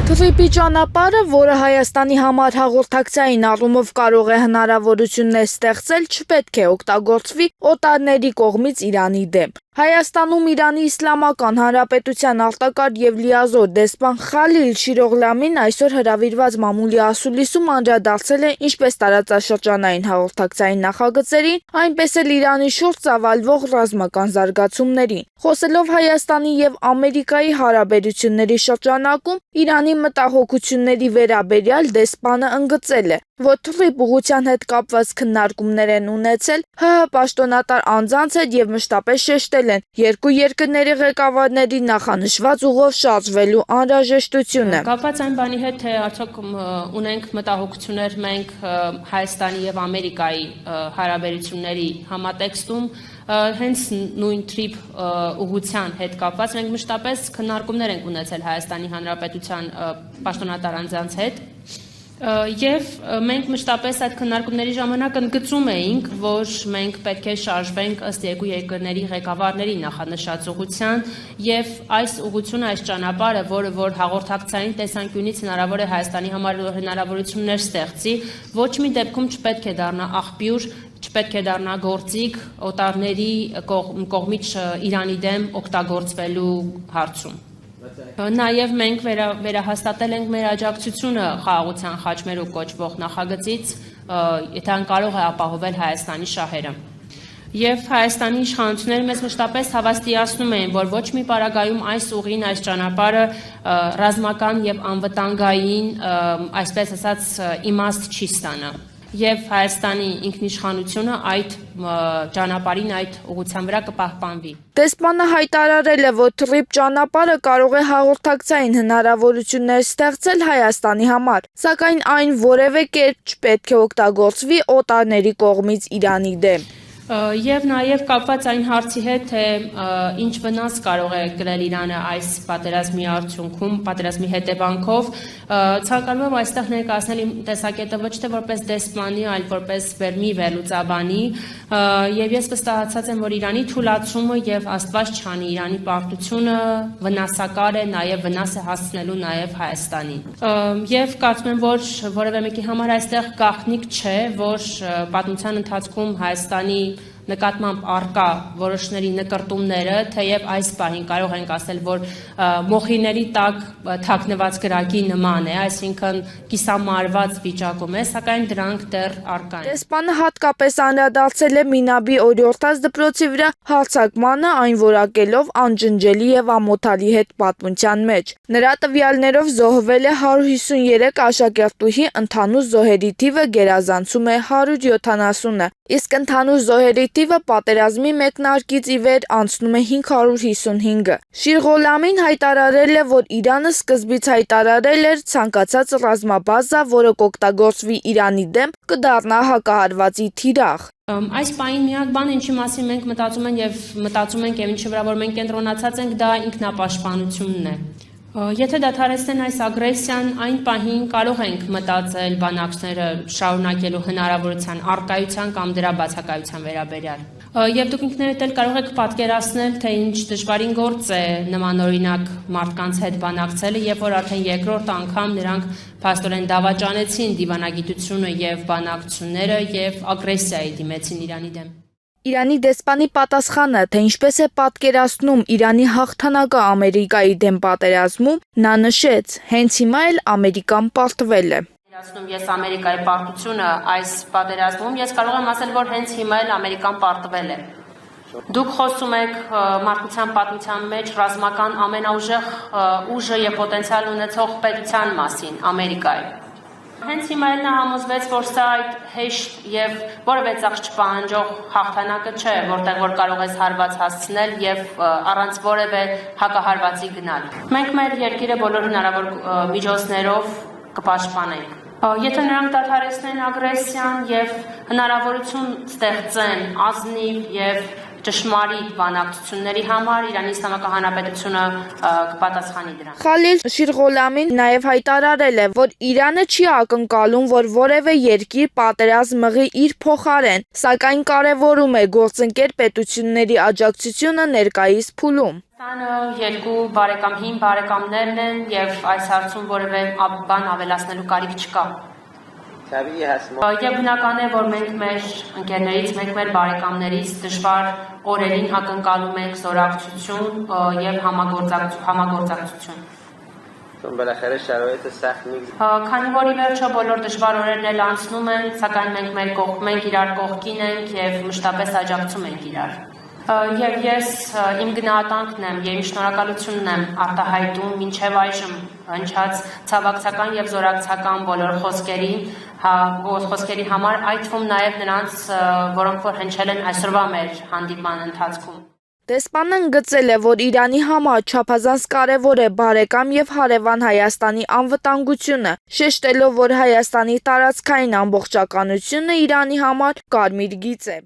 Թռիփի ճանապարհը, որը Հայաստանի համար հաղորդակցային առումով կարող է հնարավորություններ ստեղծել, չպետք է օգտագործվի օտարների կողմից Իրանի դեմ։ Հայաստանում Իրանի Իսլամական Հանրապետության արտակարգ և լիազոր դեսպան Խալիլ Շիրօղլամին այսօր հրավիրված մամուլի ասուլիսում անդրադարձել է ինչպես տարածաշրջանային հաղորդակցային նախագծերին, այնպես էլ Իրանի շուրջ ծավալվող ռազմական զարգացումներին։ Խոսելով Հայաստանի և Ամերիկայի հարաբերությունների շրջանակում Իրանի մտահոգությունների վերաբերյալ դեսպանը ընդգծել է, որ թռիփ ուղղության հետ կապված քննարկումներ են ունեցել ՀՀ պաշտոնատար անձանց հետ և մշտապես շեշտել են երկու երկրների ղեկավարների նախանշված ուղով շարժվելու անհրաժեշտությունը։ Կապված այն բանի հետ, թե արդյոք ունենք մտահոգություններ մենք Հայաստանի և Ամերիկայի հարաբերությունների համատեքստում, հենց նույն թռիփ ուղղության հետ կապված մենք մշտապես քննարկումներ ենք ունեցել Հայաստանի Հանրապետության պաշտոնատար անձանց հետ և մենք մշտապես այդ քննարկումների ժամանակ ընդգծում էինք, որ մենք պետք է շարժվենք ըստ երկու երկրների ղեկավարների նախանշած ուղղության և այս ուղղությունը, այս ճանապարհը, որը որ հաղորդակցային տեսանկյունից հնարավոր է Հայաստանի համար հնարավորություններ ստեղծի, ոչ մի դեպքում չպետք է դառնա աղբյուր, չպետք է դառնա գործիք օտարների կողմից Իրանի դեմ օգտագործվելու հարցում։ Նաև մենք վերահաստատել ենք մեր աջակցությունը խաղաղության խաչմերուկ կոչվող նախագծից, եթե այն կարող է ապահովել Հայաստանի շահերը։ Եվ Հայաստանի իշխանությունները մեզ մշտապես հավաստիացնում էին, որ ոչ մի պարագայում այս ուղին, այս ճանապարհը ռազմական և անվտանգային, այսպես ասած, իմաստ չի ստանա։ Եվ Հայաստանի ինքնիշխանությունը այդ ճանապարհին, այդ ուղղության վրա կպահպանվի։ Դեսպանը հայտարարել է, որ թռիփ ճանապարհը կարող է հաղորդակցային հնարավորություններ ստեղծել Հայաստանի համար, սակայն այն որևէ կերպ չպետք է օգտագործվի օտարների կողմից Իրանի դեմ։ Եվ նաև կապված այն հարցի հետ, թե ինչ վնաս կարող է կրել Իրանը այս պատերազմի արդյունքում, պատերազմի հետևանքով, ցանկանում եմ այստեղ ներկայացնել իմ տեսակետը ոչ թե որպես դեսպանի, այլ որպես բերմի վերլուծաբանի, եւ ես վստահացած եմ, որ Իրանի թուլացումը եւ Աստված չանի Իրանի պարտությունը վնասակար է, նաև վնաս է հասցնելու նաև Հայաստանին։ Եվ կարծում եմ, որ որևէ մեկի համար այստեղ գաղտնիք չէ, որ պատմության ընթացքում Հայաստանի նկատմամբ առկա որոշների նկրտումները, թեև այս պահին կարող ենք ասել, որ մոխիրների տակ թաքնված գրակի նման է, այսինքն կիսամարված վիճակում է, սակայն դրանք դեռ առկա են։ Դեսպանը հատկապես անդրադարձել է Մինաբի օրիորդաց դպրոցի վրա հարձակմանը, այն որակելով անջնջելի եւ ամոթալի հետ պատմության մեջ։ Նրա տվյալներով զոհվել է 153 աշակերտուհի, ընդհանուր զոհերի թիվը գերազանցում է 170-ը, իսկ ընդհանուր զոհերի թիվը պատերազմի մեկնարկից ի վեր անցնում է 555-ը։ Շիրօղլամին հայտարարել է, որ Իրանը սկզբից հայտարարել էր ցանկացած ռազմաբազա, որը կօգտագործվի Իրանի դեմ, կդառնա հակահարվածի թիրախ։ Այս պահին միակ բանը, ինչի մասին մենք մտածում ենք եւ ինչի վրա որ մենք կենտրոնացած ենք, դա ինքնապաշտպանությունն է։ Եթե դադարեցնեն այս ագրեսիան, այն պահին կարող ենք մտածել բանակցները շարունակելու հնարավորության առկայության կամ դրա բացակայության վերաբերյալ։ Եվ դուք ինքներդ էլ կարող եք պատկերացնել, թե ինչ դժվարին գործ է նմանօրինակ մարդկանց հետ բանակցելը, երբ որ արդեն երկրորդ անգամ նրանք փաստորեն դավաճանեցին դիվանագիտությունը եւ բանակցությունները եւ ագրեսիայի դիմեցին Իրանի դեմ։ Իրանի դեսպանի պատասխանը, թե ինչպես է պատկերացնում Իրանի հաղթանակը Ամերիկայի դեմ պատերազմում, նա նշեց, հենց հիմա էլ Ամերիկան պարտվել է։ Ես Ամերիկայի պարտությունը այս պատերազմում, ես կարող եմ ասել, որ հենց հիմա էլ Ամերիկան պարտվել է։ Դուք խոսում եք մարդկության պատմության մեջ ռազմական ամենաուժեղ ուժը եւ պոտենցիալ ունեցող պետության մասին, Ամերիկայի։ Հենց հիմա էլ նա համոզվեց, որ սա այդ հեշտ եւ որևէ ծախս չպահանջող հաղթանակը չէ, որտեղ որ կարող ես հարված հասցնել եւ առանց որևէ հակահարվածի գնալ։ Մենք մեր երկիրը բոլոր հնարավոր միջոցներով կպաշտպանենք։ Եթե նրանք դադարեցնեն ագրեսիան եւ հնարավորություն ստեղծեն ազնիվ եւ ճշմարիտ բանակցությունների համար Իրանի Իսլամական Հանրապետությունը կպատասխանի դրան։ Խալիլ Շիրղոլամին նաև հայտարարել է, որ Իրանը չի ակնկալում, որ որևէ երկիր պատերազմ մղի իր փոխարեն, սակայն կարևորում է գործընկեր պետությունների աջակցությունը ներկայիս փուլում։ Երկու բարեկամ հին բարեկամներն են եւ այս հարցում որևէ բան ավելացնելու կարիք չկա։ Եվ բնական է, որ մենք մեր ընկերներից, մենք մեր բարեկամներից դժվար օրերին ակնկալում ենք զորակցություն եւ համագործակցություն։ Քանի որ ի վերջո բոլոր դժվար օրերն էլ անցնում են, սակայն մենք իրար կողքին ենք եւ մշտապես աջակցում ենք իրար։ Եվ ես իմ գնահատանքն եմ եւ իմ շնորհակալությունն եմ արտահայտում մինչեւ այժմ հնչած ցավակցական եւ զորակցական բոլոր խոսքերի համար, այդ թվում նաեւ նրանց, որոնք որ հնչել են այսօրվա մեր հանդիպման ընթացքում։ Դեսպանը ընդգծել է, որ Իրանի համար չափազանց կարևոր է բարեկամ եւ հարևան Հայաստանի անվտանգությունը, շեշտելով, որ Հայաստանի տարածքային ամբողջականությունը Իրանի համար կարմիր գիծ է։